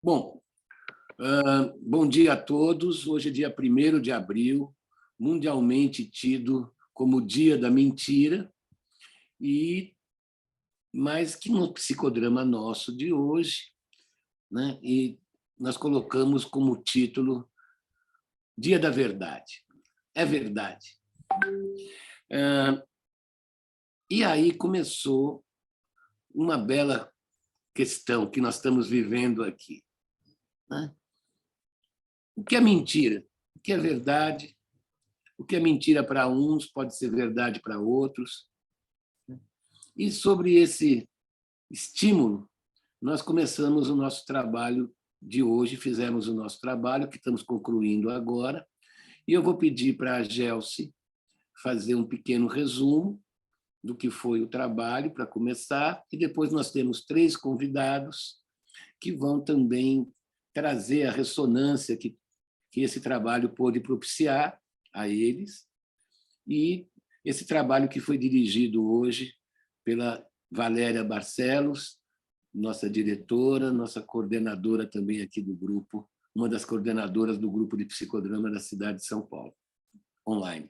Bom, bom dia a todos. Hoje é dia 1º de abril, mundialmente tido como o Dia da Mentira, mas que no psicodrama nosso de hoje, né, e nós colocamos como título Dia da Verdade. É verdade. E aí começou uma bela questão que nós estamos vivendo aqui, né? O que é mentira? O que é verdade? O que é mentira para uns pode ser verdade para outros. E sobre esse estímulo, nós começamos o nosso trabalho de hoje, fizemos o nosso trabalho, que estamos concluindo agora, e eu vou pedir para a Gelsi fazer um pequeno resumo do que foi o trabalho, para começar, e depois nós temos 3 convidados que vão também trazer a ressonância que esse trabalho pôde propiciar a eles, e esse trabalho que foi dirigido hoje pela Valéria Barcelos, nossa diretora, nossa coordenadora também aqui do grupo, uma das coordenadoras do grupo de psicodrama da cidade de São Paulo, online.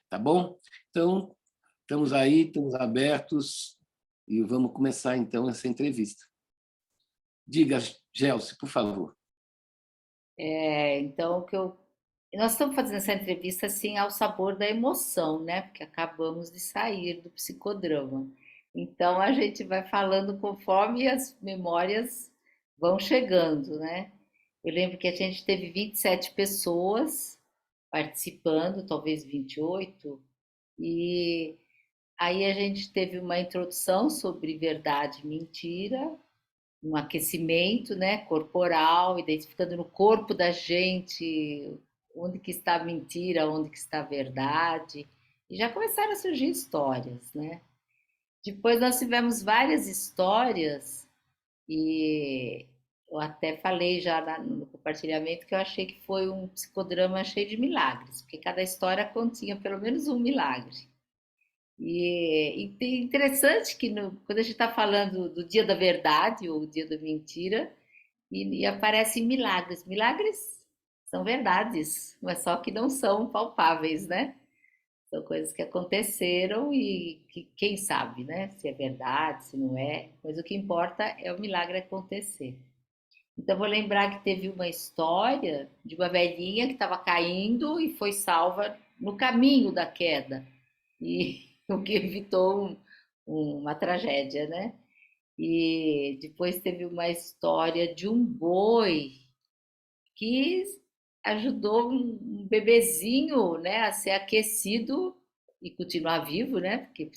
Tá bom? Então, estamos aí, estamos abertos e vamos começar, então, essa entrevista. Diga, Gelsi, por favor. Então, nós estamos fazendo essa entrevista assim ao sabor da emoção, né? Porque acabamos de sair do psicodrama. Então a gente vai falando conforme as memórias vão chegando, né? Eu lembro que a gente teve 27 pessoas participando, talvez 28, e aí a gente teve uma introdução sobre verdade e mentira, um aquecimento, né, corporal, identificando no corpo da gente onde que está a mentira, onde que está a verdade. E já começaram a surgir histórias, né? Depois nós tivemos várias histórias e eu até falei já no compartilhamento que eu achei que foi um psicodrama cheio de milagres, porque cada história continha pelo menos um milagre. E interessante que quando a gente está falando do dia da verdade ou dia da mentira, e aparecem milagres. Milagres são verdades, mas só que não são palpáveis, né? São coisas que aconteceram e que quem sabe, né? Se é verdade, se não é. Mas o que importa é o milagre acontecer. Então, vou lembrar que teve uma história de uma velhinha que estava caindo e foi salva no caminho da queda, e o que evitou uma tragédia, né? E depois teve uma história de um boi que ajudou um bebezinho, né, a ser aquecido e continuar vivo, né? Porque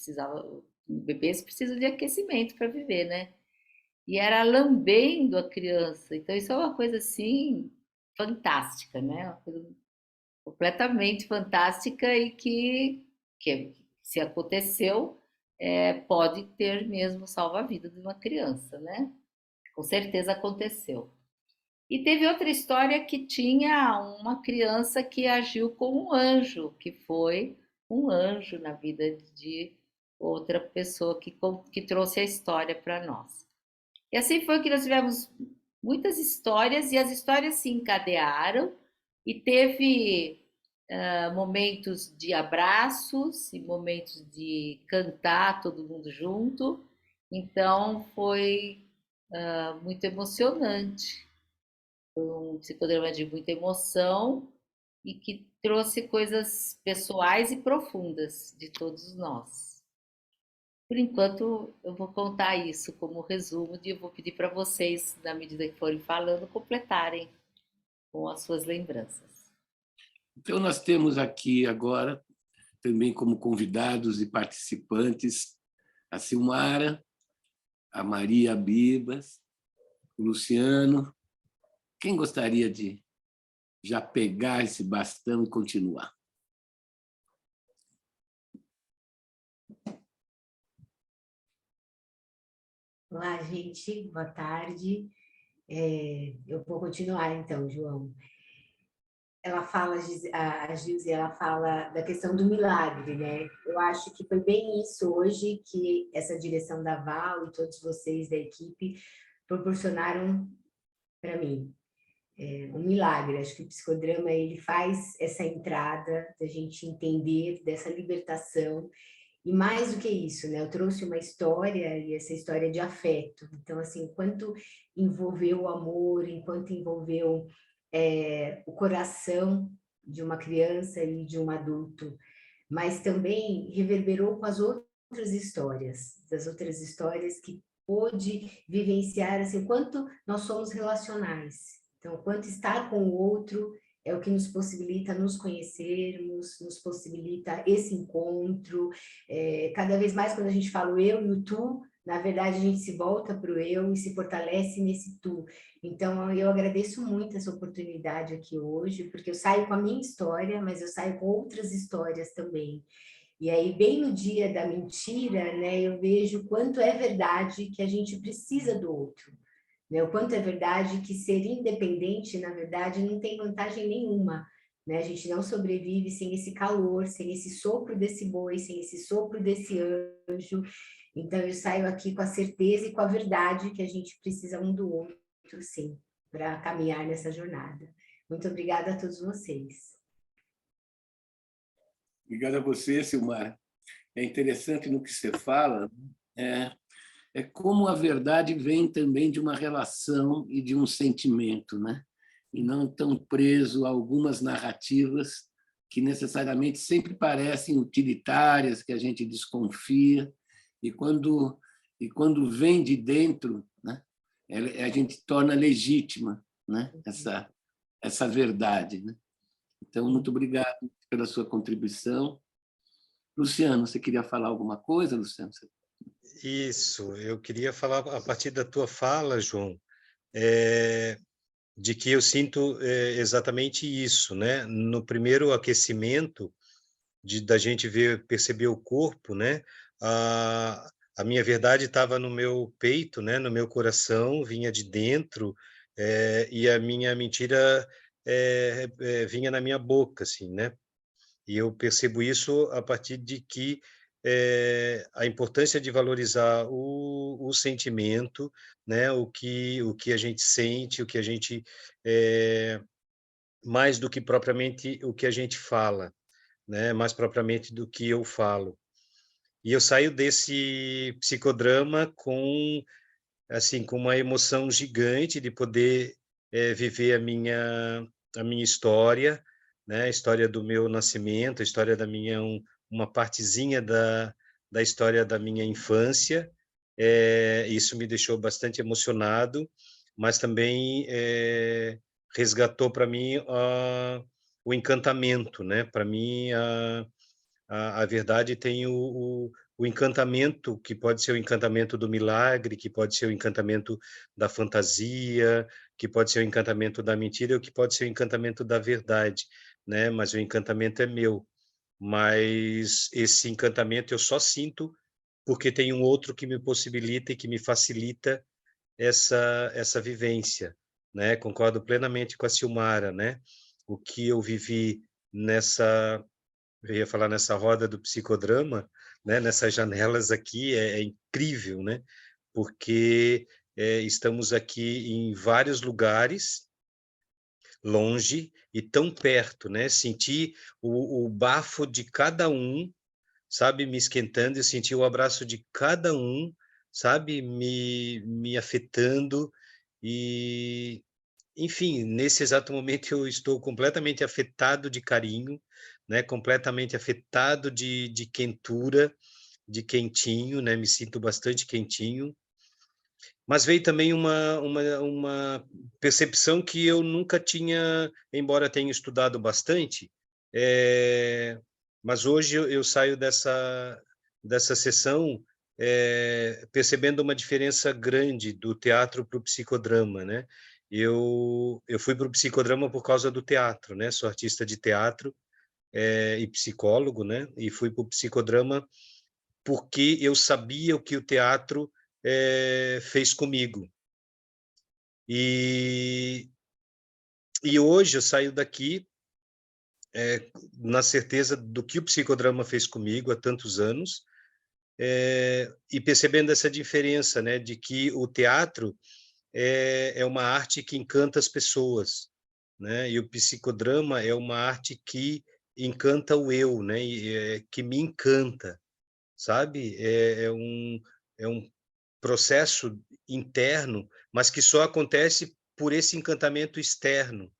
bebês precisam de aquecimento para viver, né? E era lambendo a criança. Então isso é uma coisa assim fantástica, né? Uma coisa completamente fantástica e que se aconteceu pode ter mesmo salvo a vida de uma criança, né? Com certeza aconteceu. E teve outra história que tinha uma criança que agiu como um anjo, que foi um anjo na vida de outra pessoa que trouxe a história para nós. E assim foi que nós tivemos muitas histórias e as histórias se encadearam e teve momentos de abraços e momentos de cantar todo mundo junto. Então foi muito emocionante, um psicodrama de muita emoção e que trouxe coisas pessoais e profundas de todos nós. Por enquanto, eu vou contar isso como resumo e eu vou pedir para vocês, na medida que forem falando, completarem com as suas lembranças. Então, nós temos aqui agora, também como convidados e participantes, a Silmara, a Maria Bibas, o Luciano. Quem gostaria de já pegar esse bastão e continuar? Olá, gente, boa tarde. Eu vou continuar, então, João. Ela fala, a Gilze, ela fala da questão do milagre, né? Eu acho que foi bem isso hoje que essa direção da Val e todos vocês da equipe proporcionaram para mim. Um milagre. Acho que o psicodrama ele faz essa entrada da gente entender dessa libertação. E mais do que isso, né? Eu trouxe uma história, e essa história de afeto. Então, assim, enquanto envolveu o amor, enquanto envolveu o coração de uma criança e de um adulto, mas também reverberou com as outras histórias, das outras histórias que pôde vivenciar, assim, quanto nós somos relacionais. Então, quanto estar com o outro é o que nos possibilita nos conhecermos, nos possibilita esse encontro. Cada vez mais, quando a gente fala o eu e o tu, na verdade, a gente se volta para o eu e se fortalece nesse tu. Então, eu agradeço muito essa oportunidade aqui hoje, porque eu saio com a minha história, mas eu saio com outras histórias também. E aí, bem no dia da mentira, né, eu vejo quanto é verdade que a gente precisa do outro. Né? O quanto é verdade que ser independente, na verdade, não tem vantagem nenhuma. Né? A gente não sobrevive sem esse calor, sem esse sopro desse boi, sem esse sopro desse anjo. Então, eu saio aqui com a certeza e com a verdade que a gente precisa um do outro, sim, para caminhar nessa jornada. Muito obrigada a todos vocês. Obrigado a você, Silmar. É interessante no que você fala, é como a verdade vem também de uma relação e de um sentimento, né? E não tão preso a algumas narrativas que necessariamente sempre parecem utilitárias, que a gente desconfia, e quando vem de dentro, né, a gente torna legítima, né, essa verdade, né? Então, muito obrigado pela sua contribuição. Luciano, você queria falar alguma coisa, Luciano? Isso, eu queria falar a partir da tua fala, João, de que eu sinto exatamente isso, né? No primeiro aquecimento, da gente perceber o corpo, né? A minha verdade estava no meu peito, né? No meu coração, vinha de dentro, e a minha mentira vinha na minha boca, assim, né? E eu percebo isso a partir de que a importância de valorizar o sentimento, né? O que a gente sente, o que a gente mais do que propriamente o que a gente fala, né? Mais propriamente do que eu falo. E eu saio desse psicodrama com assim com uma emoção gigante de poder viver a minha história, né? A história do meu nascimento, a história da minha uma partezinha da história da minha infância. Isso me deixou bastante emocionado, mas também resgatou para mim o encantamento, né? Para mim a verdade tem o encantamento, que pode ser o encantamento do milagre, que pode ser o encantamento da fantasia, que pode ser o encantamento da mentira, ou que pode ser o encantamento da verdade, né? Mas o encantamento é meu. Mas esse encantamento eu só sinto porque tem um outro que me possibilita e que me facilita essa vivência, né? Concordo plenamente com a Silmara, né? O que eu vivi eu ia falar nessa roda do psicodrama, né? Nessas janelas aqui é incrível, né? Porque estamos aqui em vários lugares, longe e tão perto, né? Sentir o bafo de cada um, sabe, me esquentando, e sentir o abraço de cada um, sabe, me afetando e enfim, nesse exato momento eu estou completamente afetado de carinho, né? Completamente afetado de quentura, de quentinho, né? Me sinto bastante quentinho. Mas veio também uma percepção que eu nunca tinha, embora tenha estudado bastante, mas hoje eu saio dessa sessão percebendo uma diferença grande do teatro para o psicodrama, né? Eu fui para o psicodrama por causa do teatro, né? Sou artista de teatro e psicólogo, né? E fui para o psicodrama porque eu sabia o que o teatro fez comigo. E hoje eu saio daqui na certeza do que o psicodrama fez comigo há tantos anos, e percebendo essa diferença, né? De que o teatro é uma arte que encanta as pessoas, né? E o psicodrama é uma arte que encanta o eu, né? Que me encanta, sabe? É um processo interno, mas que só acontece por esse encantamento externo,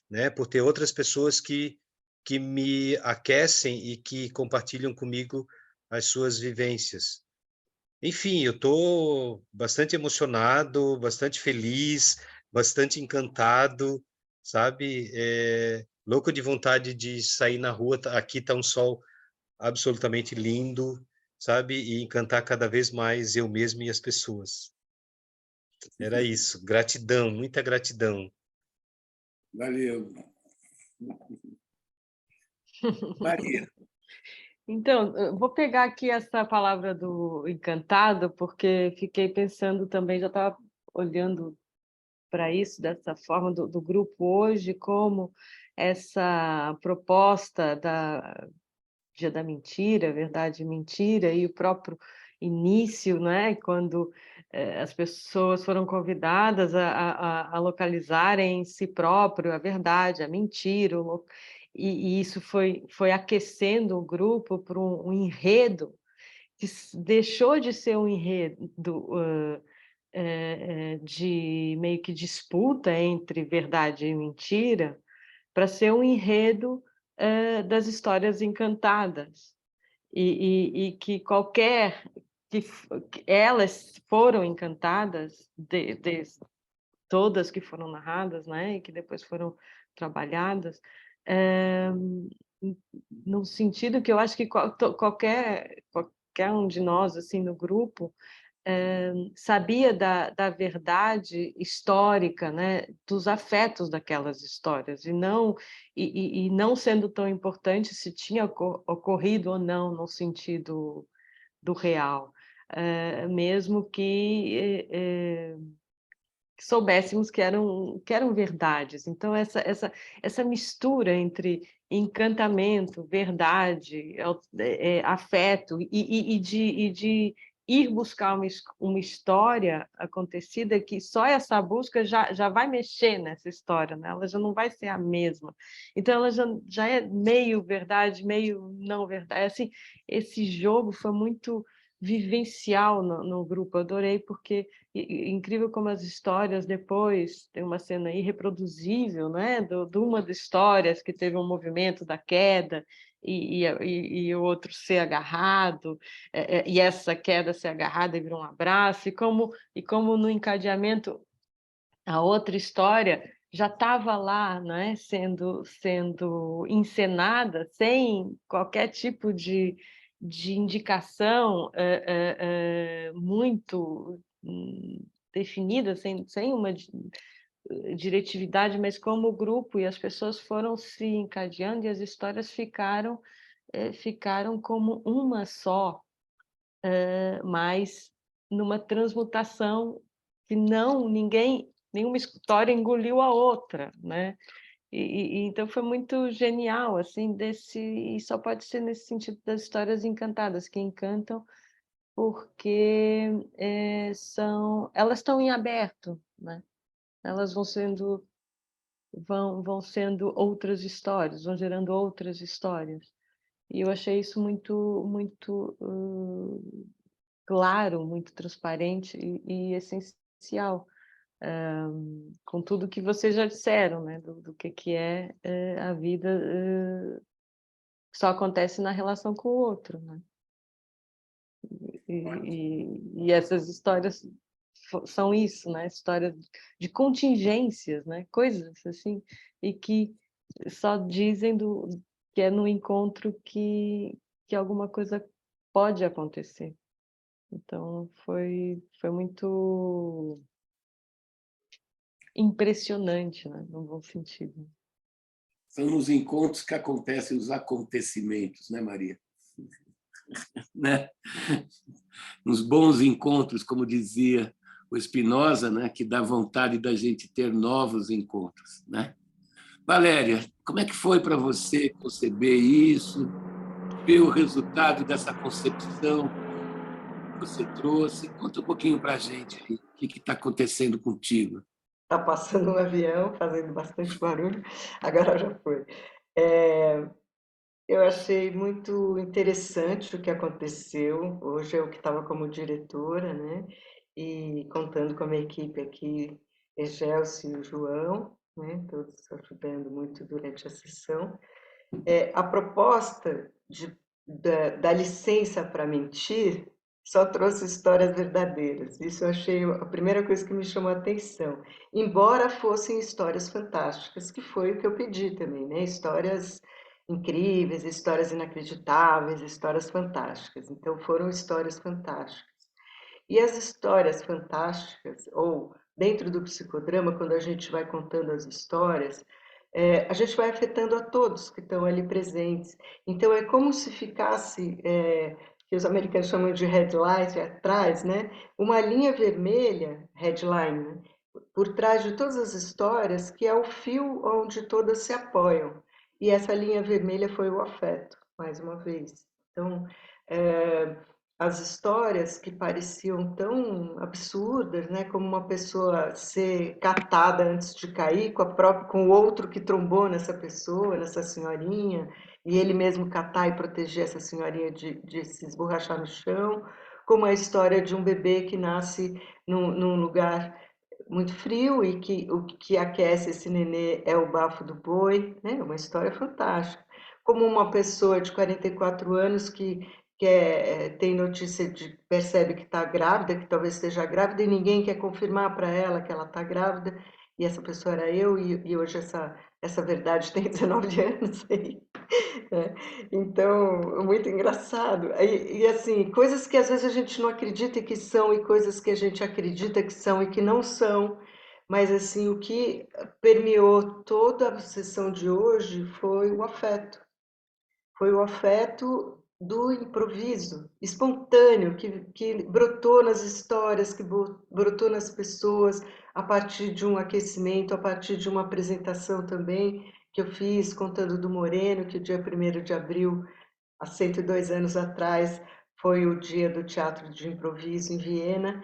né? Por ter outras pessoas que me aquecem e que compartilham comigo as suas vivências. Enfim, eu estou bastante emocionado, bastante feliz, bastante encantado, sabe? Louco de vontade de sair na rua. Aqui está um sol absolutamente lindo, sabe? E encantar cada vez mais eu mesmo e as pessoas. Era isso. Gratidão, muita gratidão. Valeu. Maria. Então, eu vou pegar aqui essa palavra do encantado, porque fiquei pensando também, já estava olhando para isso, dessa forma, do grupo hoje, como essa proposta da Dia da Mentira, Verdade e Mentira, e o próprio início, né, quando as pessoas foram convidadas a localizarem em si próprio a verdade, a mentira, e isso foi aquecendo o grupo para um enredo que deixou de ser um enredo de meio que disputa entre verdade e mentira, para ser um enredo das histórias encantadas, e que que elas foram encantadas, todas que foram narradas, né, e que depois foram trabalhadas, no sentido que eu acho que qualquer um de nós, assim, no grupo, sabia da verdade histórica, né, dos afetos daquelas histórias, e não sendo tão importante se tinha ocorrido ou não no sentido do real, mesmo que soubéssemos que eram verdades. Então, essa mistura entre encantamento, verdade, afeto, e de ir buscar uma história acontecida, que só essa busca já vai mexer nessa história, né? Ela já não vai ser a mesma. Então, ela já é meio verdade, meio não verdade. Assim, esse jogo foi muito vivencial no grupo, eu adorei, porque incrível como as histórias depois, tem uma cena irreproduzível, né, de uma das histórias que teve um movimento da queda, e o outro ser agarrado, e essa queda ser agarrada e virar um abraço, e como no encadeamento a outra história já estava lá, né, sendo encenada sem qualquer tipo de indicação muito definida, sem uma diretividade, mas como o grupo e as pessoas foram se encadeando, e as histórias ficaram como uma só, mas numa transmutação que nenhuma história engoliu a outra, né? Então foi muito genial, assim, e só pode ser nesse sentido das histórias encantadas, que encantam porque elas estão em aberto, né? Elas vão sendo outras histórias, vão gerando outras histórias. E eu achei isso muito claro, muito transparente e essencial, com tudo que vocês já disseram, né, do que é a vida, que só acontece na relação com o outro, né? E essas histórias são isso, né? Histórias de contingências, né? Coisas assim, e que só dizem que é no encontro que alguma coisa pode acontecer. Então, foi muito impressionante, né? No bom sentido. São nos encontros que acontecem os acontecimentos, né, Maria? Né? Nos bons encontros, como dizia o Spinoza, né, que dá vontade da gente ter novos encontros, né? Valéria, como é que foi para você conceber isso, ver o resultado dessa concepção você trouxe. Conta um pouquinho para a gente aí, o que está acontecendo contigo. Está passando um avião, fazendo bastante barulho, agora já foi. É, eu achei muito interessante o que aconteceu. Hoje eu que estava como diretora, né? E contando com a minha equipe aqui, Egelce e o João, né? Todos ajudando muito durante a sessão. A proposta da licença para mentir só trouxe histórias verdadeiras. Isso eu achei a primeira coisa que me chamou a atenção. Embora fossem histórias fantásticas, que foi o que eu pedi também, né? Histórias incríveis, histórias inacreditáveis, histórias fantásticas. Então foram histórias fantásticas. E as histórias fantásticas, ou dentro do psicodrama, quando a gente vai contando as histórias, a gente vai afetando a todos que estão ali presentes. Então, é como se ficasse, que os americanos chamam de headlight atrás, né? Uma linha vermelha, headline, né? Por trás de todas as histórias, que é o fio onde todas se apoiam. E essa linha vermelha foi o afeto, mais uma vez. Então, as histórias que pareciam tão absurdas, né, como uma pessoa ser catada antes de cair com o outro que trombou nessa pessoa, nessa senhorinha, e ele mesmo catar e proteger essa senhorinha de se esborrachar no chão, como a história de um bebê que nasce num lugar muito frio e que o que aquece esse nenê é o bafo do boi, né? Uma história fantástica. Como uma pessoa de 44 anos tem notícia percebe que está grávida, que talvez esteja grávida, e ninguém quer confirmar para ela que ela está grávida, e essa pessoa era eu, e hoje essa verdade tem 19 anos aí. Né? Então, muito engraçado. E assim, coisas que às vezes a gente não acredita que são, e coisas que a gente acredita que são e que não são, mas assim, o que permeou toda a sessão de hoje foi o afeto. Foi o afeto do improviso, espontâneo, que brotou nas histórias, que brotou nas pessoas, a partir de um aquecimento, a partir de uma apresentação também, que eu fiz contando do Moreno, que o dia 1º de abril, há 102 anos atrás, foi o dia do teatro de improviso em Viena,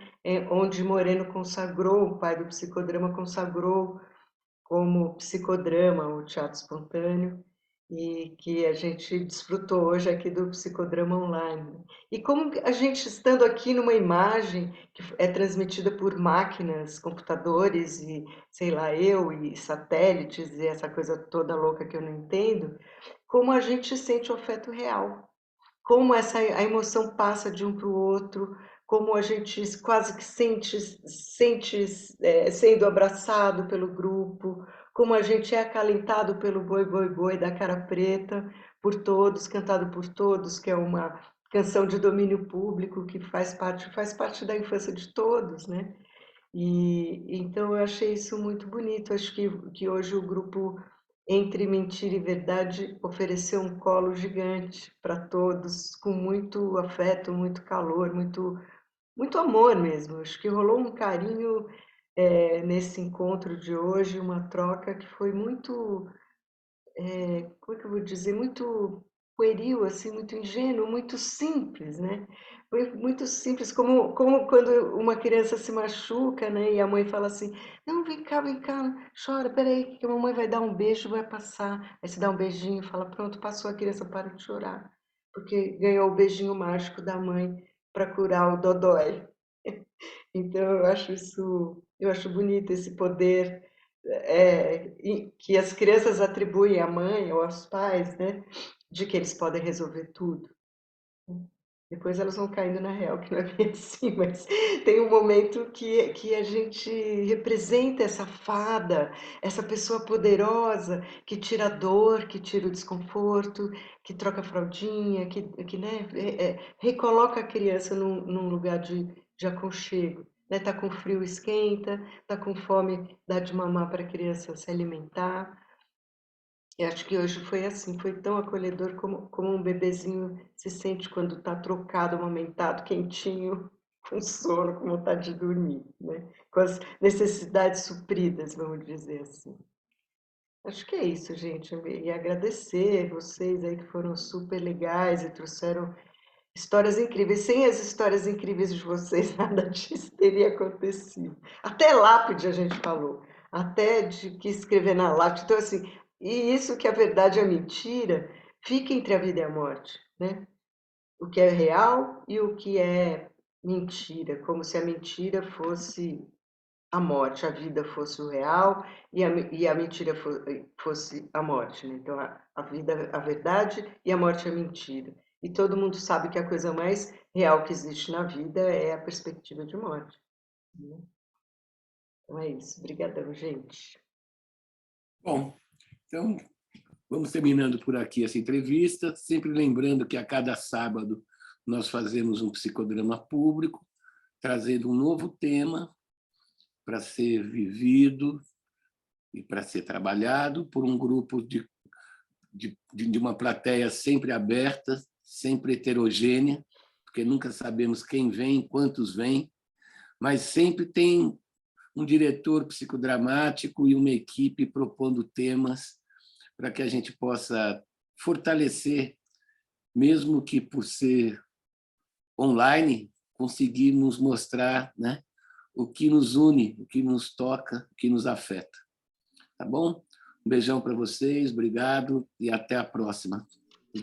onde Moreno consagrou, o pai do psicodrama consagrou como psicodrama o teatro espontâneo, e que a gente desfrutou hoje aqui do psicodrama online. E como a gente, estando aqui numa imagem que é transmitida por máquinas, computadores e, sei lá, e satélites e essa coisa toda louca que eu não entendo, como a gente sente o afeto real, como a emoção passa de um para o outro, como a gente quase que sente sendo abraçado pelo grupo, como a gente é acalentado pelo Boi, Boi, Boi da Cara Preta, por todos, cantado por todos, que é uma canção de domínio público que faz parte da infância de todos, né? E então eu achei isso muito bonito. Acho que hoje o grupo Entre Mentira e Verdade ofereceu um colo gigante para todos, com muito afeto, muito calor, muito amor mesmo. Acho que rolou um carinho nesse encontro de hoje, uma troca que foi muito, como é que eu vou dizer, muito pueril, assim, muito ingênuo, muito simples, né? Foi muito simples, como quando uma criança se machuca, né? E a mãe fala assim, não, vem cá, chora, peraí, que a mamãe vai dar um beijo, vai passar. Aí você dá um beijinho, fala, pronto, passou, a criança para de chorar, porque ganhou o beijinho mágico da mãe para curar o dodói. Então, eu acho bonito esse poder que as crianças atribuem à mãe ou aos pais, né, de que eles podem resolver tudo. Depois elas vão caindo na real, que não é bem assim, mas tem um momento que a gente representa essa fada, essa pessoa poderosa que tira a dor, que tira o desconforto, que troca a fraldinha, que né, recoloca a criança num lugar de aconchego. Né? Tá com frio, esquenta, tá com fome, dá de mamar para a criança se alimentar. Eu acho que hoje foi assim, foi tão acolhedor como um bebezinho se sente quando está trocado, amamentado, quentinho, com sono, com vontade de dormir, né? Com as necessidades supridas, vamos dizer assim. Acho que é isso, gente. E agradecer vocês aí que foram super legais e trouxeram Histórias incríveis. Sem as histórias incríveis de vocês, nada disso teria acontecido. Até lápide a gente falou, até de que escrever na lápide. Então, assim, e isso que a verdade e a mentira fica entre a vida e a morte, né? O que é real e o que é mentira, como se a mentira fosse a morte, a vida fosse o real e a mentira fosse a morte, né? Então, a vida, a verdade e a morte é a mentira. E todo mundo sabe que a coisa mais real que existe na vida é a perspectiva de morte, né? Então é isso. Obrigadão, gente. Bom, então vamos terminando por aqui essa entrevista, sempre lembrando que a cada sábado nós fazemos um psicodrama público, trazendo um novo tema para ser vivido e para ser trabalhado por um grupo de uma plateia sempre aberta, sempre heterogênea, porque nunca sabemos quem vem, quantos vêm, mas sempre tem um diretor psicodramático e uma equipe propondo temas para que a gente possa fortalecer, mesmo que por ser online, conseguirmos mostrar, né, o que nos une, o que nos toca, o que nos afeta. Tá bom? Um beijão para vocês, obrigado e até a próxima.